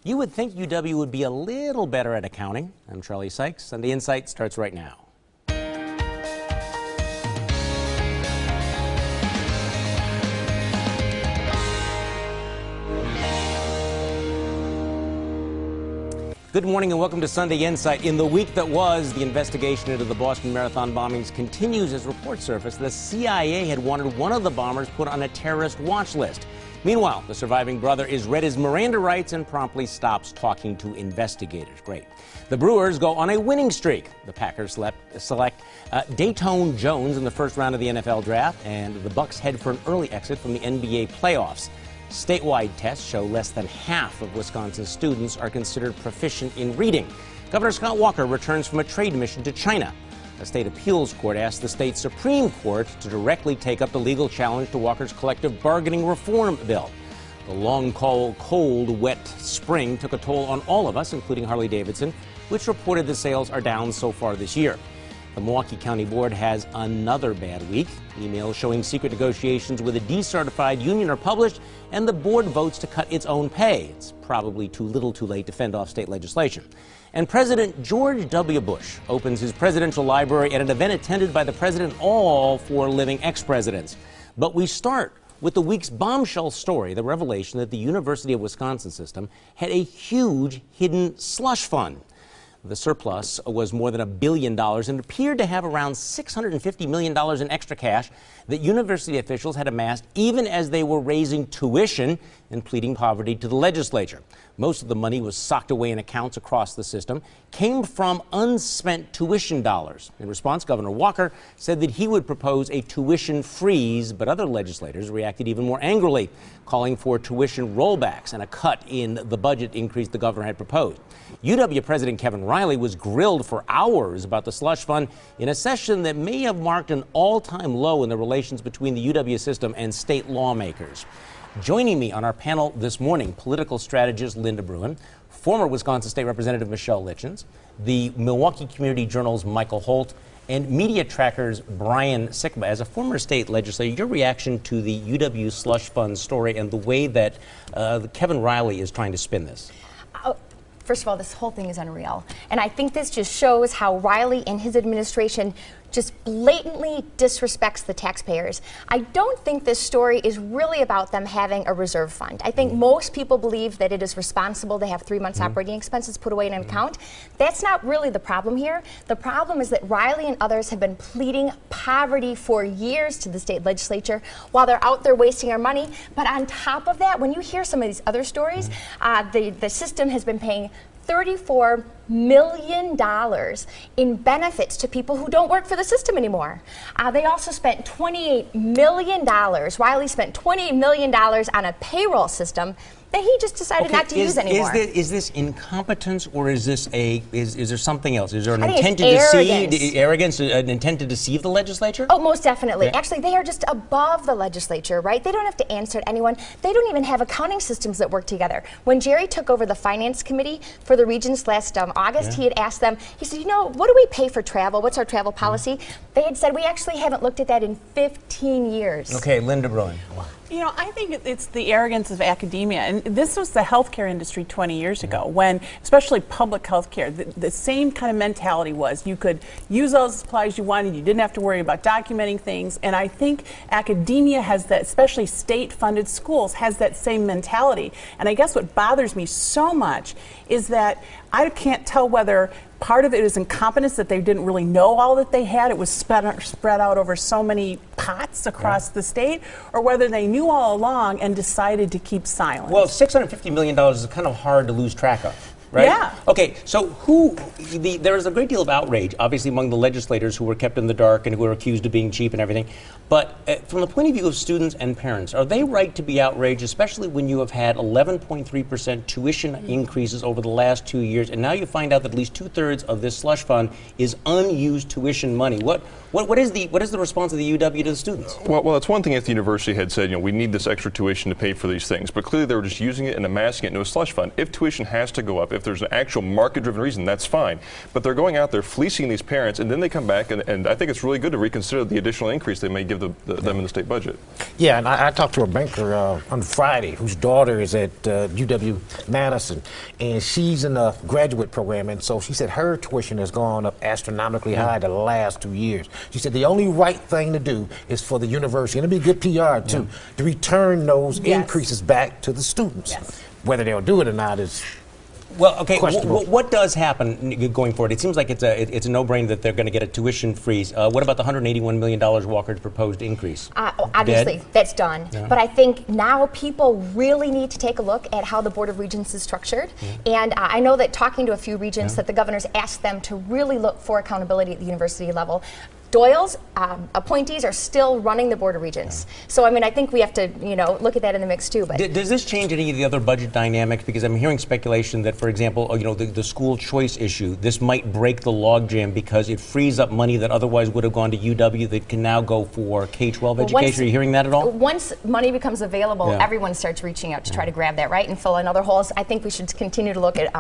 You would think UW would be a little better at accounting. I'm Charlie Sykes. Sunday Insight starts right now. Good morning and welcome to Sunday Insight. In the week that was, the investigation into the Boston Marathon bombings continues as reports surface. The CIA had wanted one of the bombers put on a terrorist watch list. Meanwhile, the surviving brother is read his Miranda rights and promptly stops talking to investigators. Great. The Brewers go on a winning streak. The Packers select Dayton Jones in the first round of the NFL draft, and the Bucks head for an early exit from the NBA playoffs. Statewide tests show less than half of Wisconsin's students are considered proficient in reading. Governor Scott Walker returns from a trade mission to China. A state appeals court asked the state Supreme Court to directly take up the legal challenge to Walker's collective bargaining reform bill. The long, cold, wet spring took a toll on all of us, including Harley-Davidson, which reported the sales are down so far this year. The Milwaukee County Board has another bad week. Emails showing secret negotiations with a decertified union are published, and the board votes to cut its own pay. It's probably too little too late to fend off state legislation. And President George W. Bush opens his presidential library at an event attended by the president, all four living ex-presidents. But we start with the week's bombshell story, the revelation that the University of Wisconsin system had a huge hidden slush fund. The surplus was more than $1 billion and appeared to have around $650 million in extra cash that university officials had amassed even as they were raising tuition and pleading poverty to the legislature. Most of the money was socked away in accounts across the system, came from unspent tuition dollars. In response, Governor Walker said that he would propose a tuition freeze, but other legislators reacted even more angrily, calling for tuition rollbacks and a cut in the budget increase the governor had proposed. UW President Kevin Riley was grilled for hours about the slush fund in a session that may have marked an all-time low in the relations between the UW system and state lawmakers. Joining me on our panel this morning, political strategist Linda Bruin, former Wisconsin State Representative Michelle Litchens, the Milwaukee Community Journal's Michael Holt, and Media Tracker's Brian Sikma. As a former state legislator, your reaction to the UW slush fund story and the way that Kevin Riley is trying to spin this? First of all, this whole thing is unreal. And I think this just shows how Riley and his administration just blatantly disrespects the taxpayers. I don't think this story is really about them having a reserve fund. I think most people believe that it is responsible to have 3 months operating expenses put away in an account. That's not really the problem here. The problem is that Riley and others have been pleading poverty for years to the state legislature while they're out there wasting our money. But on top of that, when you hear some of these other stories, the system has been paying $34 million in benefits to people who don't work for the system anymore. They also spent $28 million. Riley spent $28 million on a payroll system that he just decided not to use anymore. Is this incompetence, or is this is there something else? Is there an intent to deceive, arrogance, an intent to deceive the legislature? Oh, most definitely. Okay. Actually, they are just above the legislature, right? They don't have to answer to anyone. They don't even have accounting systems that work together. When Jerry took over the finance committee for the regions last August, he had asked them, he said, you know, what do we pay for travel? What's our travel policy? They had said, we actually haven't looked at that in 15 years. Okay, Linda Bruin. You know, I think it's the arrogance of academia. And this was the healthcare industry 20 years ago, when, especially public healthcare, the same kind of mentality was you could use all the supplies you wanted, you didn't have to worry about documenting things. And I think academia has that, especially state-funded schools, has that same mentality. And I guess what bothers me so much is that I can't tell whether part of it is incompetence, that they didn't really know all that they had. It was spread out over so many pots across the state, or whether they knew all along and decided to keep silent. Well, $650 million is kind of hard to lose track of. Right? Yeah. Okay, so there is a great deal of outrage, obviously, among the legislators who were kept in the dark and who were accused of being cheap and everything. But from the point of view of students and parents, are they right to be outraged, especially when you have had 11.3% tuition increases over the last 2 years, and now you find out that at least 2/3 of this slush fund is unused tuition money? What is the response of the UW to the students? Well, it's one thing if the university had said, you know, we need this extra tuition to pay for these things, but clearly they were just using it and amassing it into a slush fund. If tuition has to go up, if there's an actual market-driven reason, that's fine. But they're going out there fleecing these parents, and then they come back, and I think it's really good to reconsider the additional increase they may give them in the state budget. Yeah, and I talked to a banker on Friday whose daughter is at UW-Madison, and she's in a graduate program, and so she said her tuition has gone up astronomically high the last 2 years. She said the only right thing to do is for the university, and it'd be good PR too, to return those increases back to the students. Whether they'll do it or not is well, okay. What does happen going forward? It seems like it's a no-brainer that they're going to get a tuition freeze. What about the $181 million Walker's proposed increase? Obviously, that's done. Yeah. But I think now people really need to take a look at how the Board of Regents is structured. And I know that talking to a few regents that the governor's asked them to really look for accountability at the university level. Doyle's appointees are still running the Board of Regents. So, I mean, I think we have to, look at that in the mix, too. But does this change any of the other budget dynamics? Because I'm hearing speculation that, for example, the school choice issue, this might break the logjam because it frees up money that otherwise would have gone to UW that can now go for K-12 education. Are you hearing that at all? Once money becomes available, everyone starts reaching out to try to grab that, right, and fill in other holes. I think we should continue to look at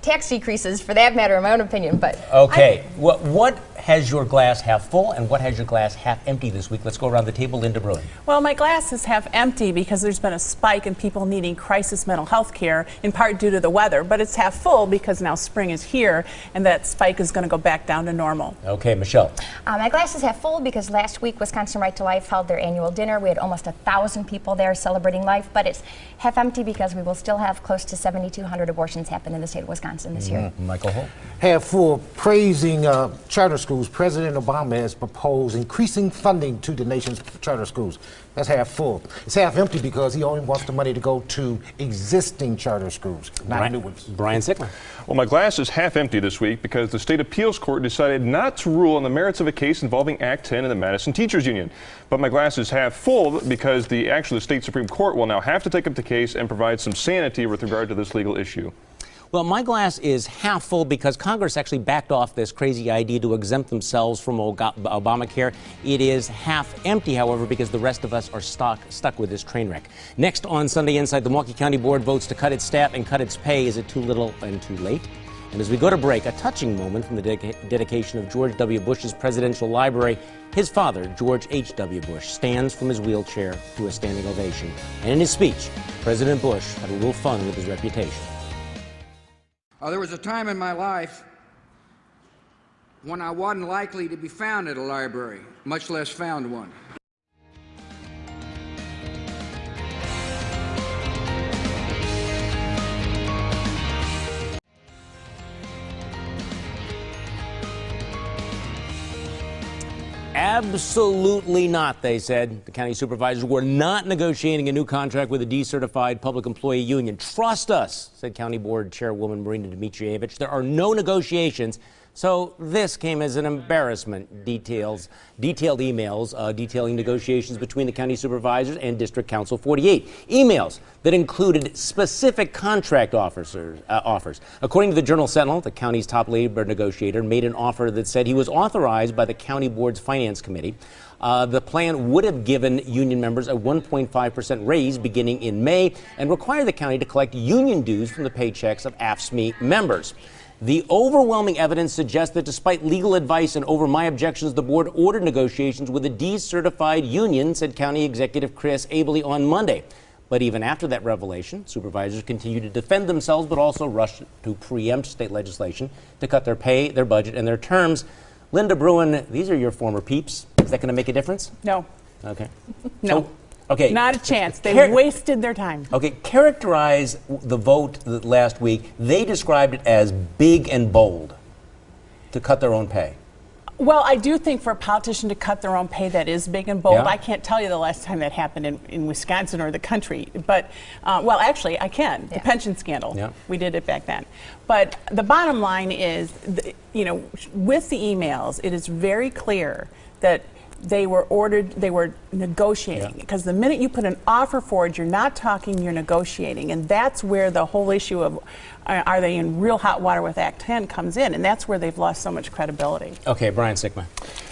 tax decreases, for that matter, in my own opinion. But okay, what has your glass half full and what has your glass half empty this week? Let's go around the table. Linda Bruin. Well, my glass is half empty because there's been a spike in people needing crisis mental health care, in part due to the weather, but it's half full because now spring is here and that spike is going to go back down to normal. Okay, Michelle. My glass is half full because last week Wisconsin Right to Life held their annual dinner. We had almost 1,000 people there celebrating life, but it's half empty because we will still have close to 7,200 abortions happen in the state of Wisconsin this year. Michael Holt. Half full, praising charter schools. President Obama has proposed increasing funding to the nation's charter schools. That's half full. It's half empty because he only wants the money to go to existing charter schools, not new ones. Brian Sickler. Well, my glass is half empty this week because the state appeals court decided not to rule on the merits of a case involving Act 10 and the Madison Teachers Union. But my glass is half full because the state Supreme Court will now have to take up the case and provide some sanity with regard to this legal issue. Well, my glass is half full because Congress actually backed off this crazy idea to exempt themselves from Obamacare. It is half empty, however, because the rest of us are stuck with this train wreck. Next on Sunday Inside, the Milwaukee County Board votes to cut its staff and cut its pay. Is it too little and too late? And as we go to break, a touching moment from the dedication of George W. Bush's presidential library. His father, George H.W. Bush, stands from his wheelchair to a standing ovation. And in his speech, President Bush had a little fun with his reputation. There was a time in my life when I wasn't likely to be found at a library, much less found one. Absolutely not, they said. The county supervisors were not negotiating a new contract with a decertified public employee union. Trust us, said County Board Chairwoman Marina Dmitrievich. There are no negotiations. So this came as an embarrassment. Detailed emails detailing negotiations between the county supervisors and District Council 48. Emails that included specific contract offers. According to the Journal Sentinel, the county's top labor negotiator made an offer that said he was authorized by the county board's finance committee. The plan would have given union members a 1.5% raise beginning in May and require the county to collect union dues from the paychecks of AFSCME members. The overwhelming evidence suggests that despite legal advice and over my objections, the board ordered negotiations with a decertified union, said County Executive Chris Abele on Monday. But even after that revelation, supervisors continued to defend themselves, but also rushed to preempt state legislation to cut their pay, their budget, and their terms. Linda Bruin, these are your former peeps. Is that going to make a difference? No. Okay. No. So, okay. Not a chance. They wasted their time. Okay, characterize the vote last week. They described it as big and bold to cut their own pay. Well, I do think for a politician to cut their own pay, that is big and bold. Yeah. I can't tell you the last time that happened in Wisconsin or the country. But, well, actually, I can. The pension scandal. Yeah. We did it back then. But the bottom line is, with the emails, it is very clear that they were negotiating. Because the minute you put an offer forward, you're not talking, you're negotiating. And that's where the whole issue of are they in real hot water with Act 10 comes in. And that's where they've lost so much credibility. Okay, Brian Sickman.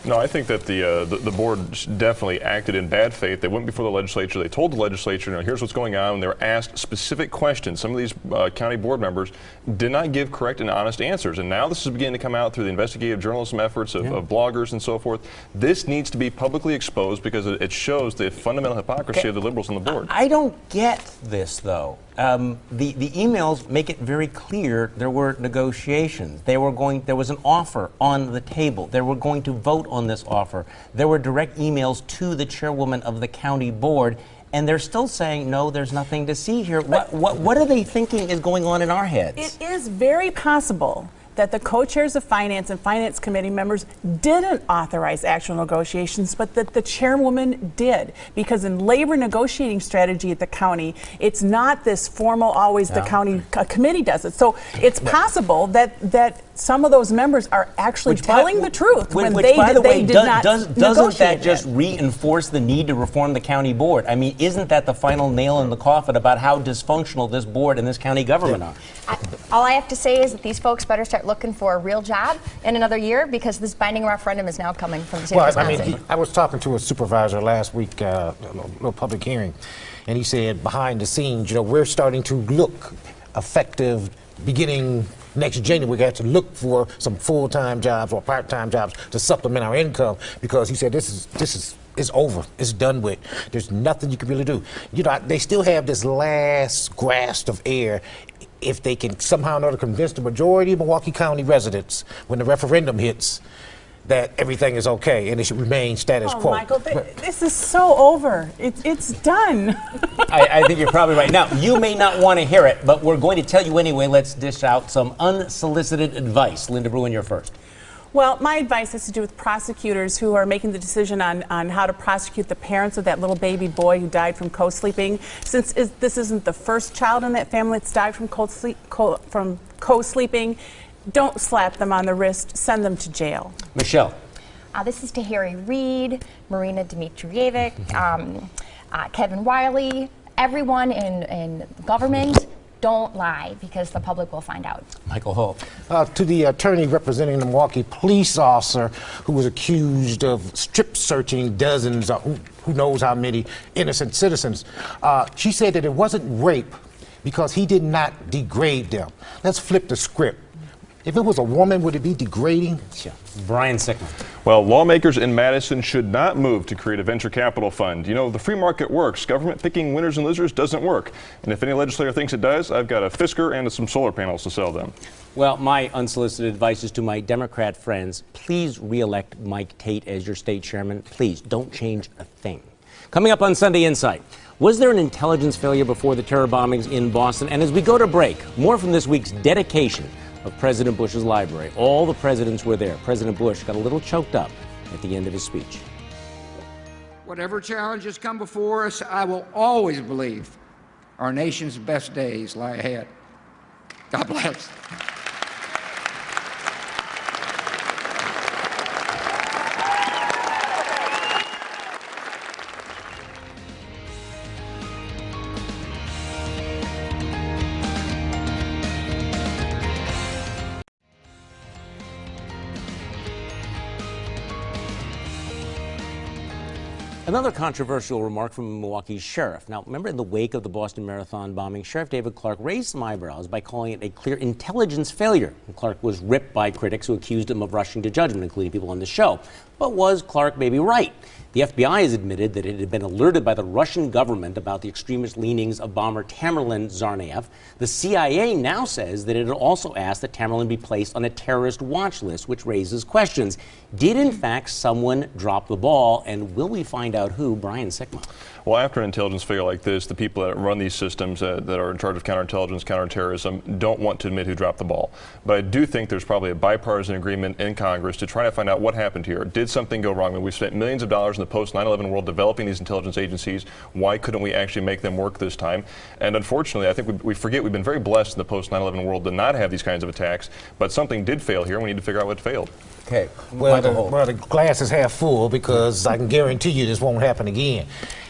No, I think that the board definitely acted in bad faith. They went before the legislature. They told the legislature, here's what's going on. And they were asked specific questions. Some of these county board members did not give correct and honest answers. And now this is beginning to come out through the investigative journalism efforts of bloggers and so forth. This needs to be publicly exposed because it shows the fundamental hypocrisy of the liberals on the board. I don't get this, though. The emails make it very clear there were negotiations. There was an offer on the table. They were going to vote on this offer. There were direct emails to the chairwoman of the county board, and they're still saying, no, there's nothing to see here. What are they thinking is going on in our heads? It is very possible that the co-chairs of finance and finance committee members didn't authorize actual negotiations, but that the chairwoman did. Because in labor negotiating strategy at the county, it's not this formal, always the county committee does it. So it's possible that some of those members are actually telling the truth when they did not doesn't that just reinforce the need to reform the county board? I mean, isn't that the final nail in the coffin about how dysfunctional this board and this county government are? All I have to say is that these folks better start looking for a real job in another year, because this binding referendum is now coming from the state of Wisconsin. I was talking to a supervisor last week, a little public hearing, and he said behind the scenes, we're starting to look effective beginning next January. We got to look for some full-time jobs or part-time jobs to supplement our income, because he said it's over. It's done with. There's nothing you can really do. They still have this last grasp of air. If they can somehow or another convince the majority of Milwaukee County residents when the referendum hits that everything is okay and it should remain status quo. Michael, this is so over. It's done. I think you're probably right. Now, you may not want to hear it, but we're going to tell you anyway. Let's dish out some unsolicited advice. Linda Bruin, you're first. Well, my advice has to do with prosecutors who are making the decision on how to prosecute the parents of that little baby boy who died from co-sleeping. Since this isn't the first child in that family that's died from co-sleeping, don't slap them on the wrist. Send them to jail. Michelle. This is to Harry Reid, Marina Dmitrijevic, Kevin Wiley, everyone in government. Don't lie, because the public will find out. Michael Holt. To the attorney representing the Milwaukee police officer who was accused of strip searching dozens, who knows how many innocent citizens, she said that it wasn't rape because he did not degrade them. Let's flip the script. If it was a woman, would it be degrading? Yeah. Brian Sickman. Well, lawmakers in Madison should not move to create a venture capital fund. The free market works. Government picking winners and losers doesn't work. And if any legislator thinks it does, I've got a Fisker and some solar panels to sell them. Well, my unsolicited advice is to my Democrat friends, please re-elect Mike Tate as your state chairman. Please, don't change a thing. Coming up on Sunday Insight, was there an intelligence failure before the terror bombings in Boston? And as we go to break, more from this week's dedication of President Bush's library. All the presidents were there. President Bush got a little choked up at the end of his speech. Whatever challenges come before us, I will always believe our nation's best days lie ahead. God bless. Another controversial remark from a Milwaukee sheriff. Now, remember in the wake of the Boston Marathon bombing, Sheriff David Clark raised some eyebrows by calling it a clear intelligence failure. And Clark was ripped by critics who accused him of rushing to judgment, including people on the show. But was Clark maybe right? The FBI has admitted that it had been alerted by the Russian government about the extremist leanings of bomber Tamerlan Tsarnaev. The CIA now says that it had also asked that Tamerlan be placed on a terrorist watch list, which raises questions. Did, in fact, someone drop the ball, and will we find out who? Brian Sickma. Well, after an intelligence failure like this, the people that run these systems that are in charge of counterintelligence, counterterrorism, don't want to admit who dropped the ball. But I do think there's probably a bipartisan agreement in Congress to try to find out what happened here. Did something go wrong? I mean, we've spent millions of dollars in the post-9/11 world developing these intelligence agencies. Why couldn't we actually make them work this time? And unfortunately, I think we forget we've been very blessed in the post-9/11 world to not have these kinds of attacks. But something did fail here, and we need to figure out what failed. Okay. Well, the glass is half full, because I can guarantee you this won't happen again.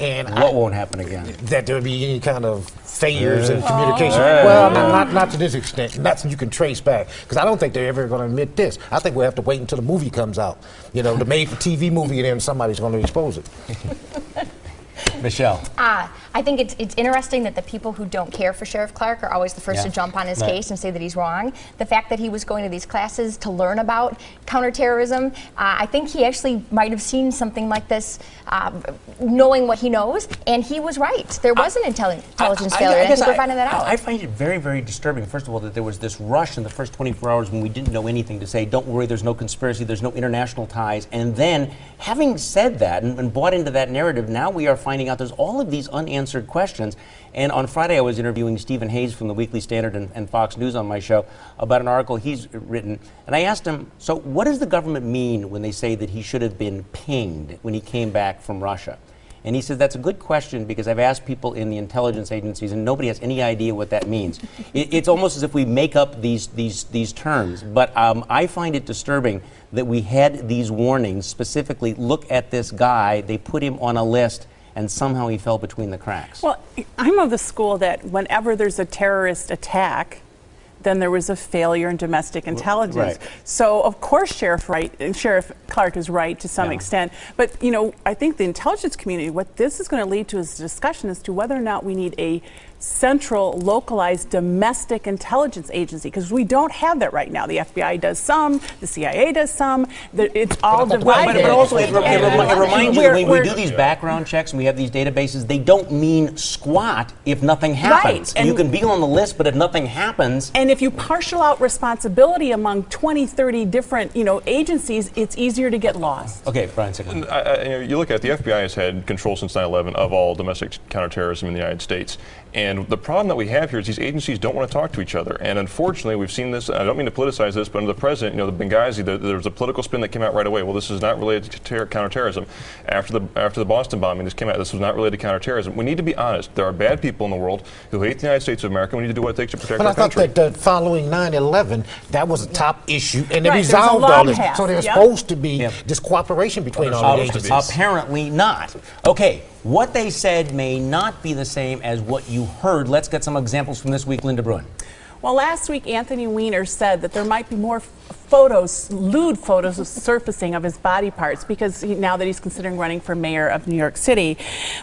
And What won't happen again? that there would be any kind of failures in communication. Well, not to this extent. Nothing you can trace back. Because I don't think they're ever going to admit this. I think we'll have to wait until the movie comes out. You know, the made-for-TV movie, and then somebody's going to expose it. Michelle. I think it's interesting that the people who don't care for Sheriff Clark are always the first to jump on his case and say that he's wrong. The fact that he was going to these classes to learn about counterterrorism, I think he actually might have seen something like this, knowing what he knows, and he was right. There was an intelligence failure, and I think we're finding that out. I find it very, very disturbing, first of all, that there was this rush in the first 24 hours when we didn't know anything to say, don't worry, there's no conspiracy, there's no international ties, and then, having said that and bought into that narrative, now we are finding out there's all of these unanswered questions. And on Friday, I was interviewing Stephen Hayes from the Weekly Standard and Fox News on my show about an article he's written. And I asked him, so what does the government mean when they say that he should have been pinged when he came back from Russia? And he said, that's a good question because I've asked people in the intelligence agencies and nobody has any idea what that means. It's almost as if we make up these terms. But I find it disturbing that we had these warnings, specifically, look at this guy, they put him on a list, and somehow he fell between the cracks. Well, I'm of the school that whenever there's a terrorist attack, then there was a failure in domestic intelligence. Right. So, of course, Sheriff Clark is right to some extent. But, you know, I think the intelligence community, what this is going to lead to is a discussion as to whether or not we need a central, localized domestic intelligence agency, because we don't have that right now. The FBI does some, the CIA does some, it's all divided. But also it reminds you that when we do these background checks and we have these databases, they don't mean squat if nothing happens. Right. You can be on the list, but if nothing happens... And if you partial out responsibility among 20, 30 different, you know, agencies, it's easier to get lost. Okay, Brian, you look at the FBI has had control since 9/11 of all domestic counterterrorism in the United States. And the problem that we have here is these agencies don't want to talk to each other. And unfortunately, we've seen this, I don't mean to politicize this, but under the president, you know, the Benghazi, there was a political spin that came out right away. Well, this is not related to counterterrorism. After the Boston bombing, this came out, this was not related to counterterrorism. We need to be honest. There are bad people in the world who hate the United States of America. We need to do what it takes to protect our country. But I thought that following 9/11, that was a top issue, and they resolved all this. So there's supposed to be this cooperation between all the agencies. Apparently not. Okay, what they said may not be the same as what you heard. Let's get some examples from this week, Linda Bruin. Well, last week, Anthony Weiner said that there might be more photos, lewd photos surfacing of his body parts because now that he's considering running for mayor of New York City.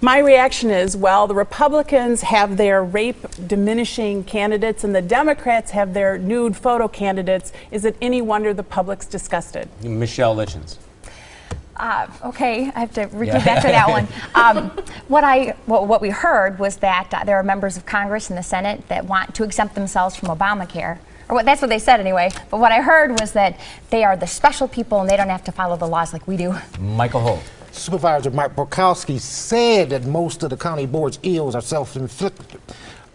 My reaction is, well, the Republicans have their rape diminishing candidates and the Democrats have their nude photo candidates. Is it any wonder the public's disgusted? Michelle Lichens. Okay, I have to repeat back to that one. What we heard was that there are members of Congress and the Senate that want to exempt themselves from Obamacare. Or that's what they said anyway. But what I heard was that they are the special people and they don't have to follow the laws like we do. Michael Holt. Supervisor Mike Borkowski said that most of the county board's ills are self-inflicted.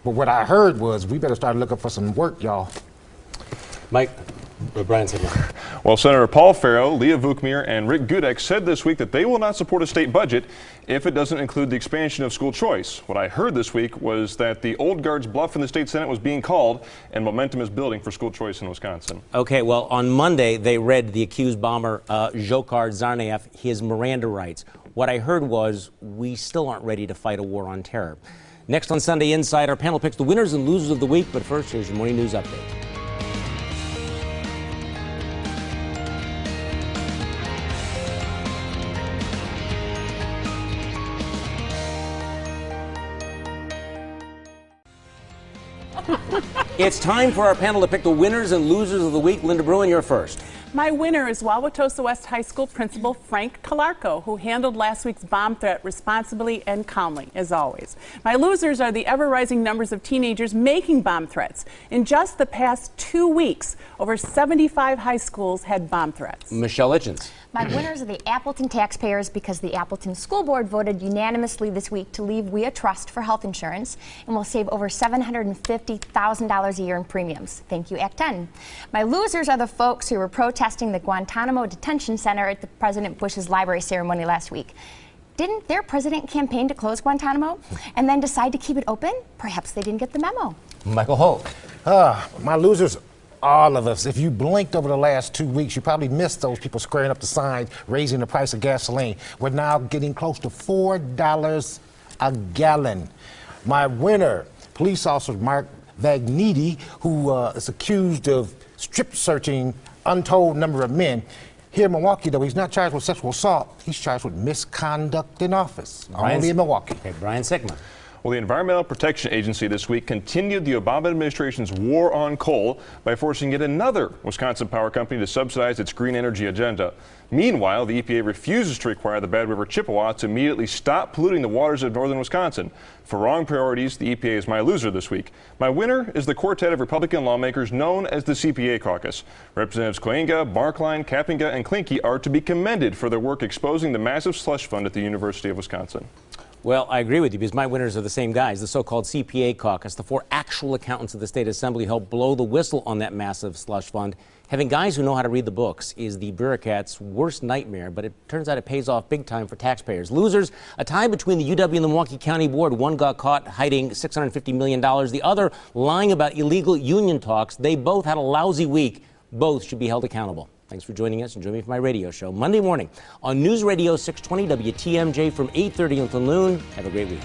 But what I heard was we better start looking for some work, y'all. Mike. Brian said no. Well, Senator Paul Farrow, Leah Vukmir, and Rick Gudek said this week that they will not support a state budget if it doesn't include the expansion of school choice. What I heard this week was that the old guard's bluff in the state Senate was being called and momentum is building for school choice in Wisconsin. Okay, well, on Monday, they read the accused bomber, Dzhokhar Tsarnaev, his Miranda rights. What I heard was we still aren't ready to fight a war on terror. Next on Sunday Inside, our panel picks the winners and losers of the week. But first, here's your morning news update. It's time for our panel to pick the winners and losers of the week. Linda Bruin, you're first. My winner is Wauwatosa West High School Principal Frank Calarco, who handled last week's bomb threat responsibly and calmly, as always. My losers are the ever-rising numbers of teenagers making bomb threats. In just the past 2 weeks, over 75 high schools had bomb threats. Michelle Lichens. My winners are the Appleton taxpayers because the Appleton School Board voted unanimously this week to leave We a Trust for health insurance and will save over $750,000 a year in premiums. Thank you, Act 10. My losers are the folks who were protesting the Guantanamo Detention Center at the President Bush's library ceremony last week. Didn't their president campaign to close Guantanamo and then decide to keep it open? Perhaps they didn't get the memo. Michael Holt. My losers all of us. If you blinked over the last 2 weeks, you probably missed those people squaring up the signs, raising the price of gasoline. We're now getting close to $4 a gallon. My winner, police officer Mark Vagniti, who is accused of strip searching untold number of men. Here in Milwaukee, though, he's not charged with sexual assault. He's charged with misconduct in office. Only in Milwaukee. Okay, Brian Sickman. Well, the Environmental Protection Agency this week continued the Obama administration's war on coal by forcing yet another Wisconsin power company to subsidize its green energy agenda. Meanwhile, the EPA refuses to require the Bad River Chippewa to immediately stop polluting the waters of northern Wisconsin. For wrong priorities, the EPA is my loser this week. My winner is the quartet of Republican lawmakers known as the CPA caucus. Representatives Koenga, Barkline, Kappinga, and Klinke are to be commended for their work exposing the massive slush fund at the University of Wisconsin. Well, I agree with you because my winners are the same guys, the so-called CPA caucus. The 4 actual accountants of the state assembly helped blow the whistle on that massive slush fund. Having guys who know how to read the books is the bureaucrat's worst nightmare, but it turns out it pays off big time for taxpayers. Losers, a tie between the UW and the Milwaukee County Board. One got caught hiding $650 million. The other lying about illegal union talks. They both had a lousy week. Both should be held accountable. Thanks for joining us and join me for my radio show Monday morning on News Radio 620 WTMJ from 8:30 until noon. Have a great week.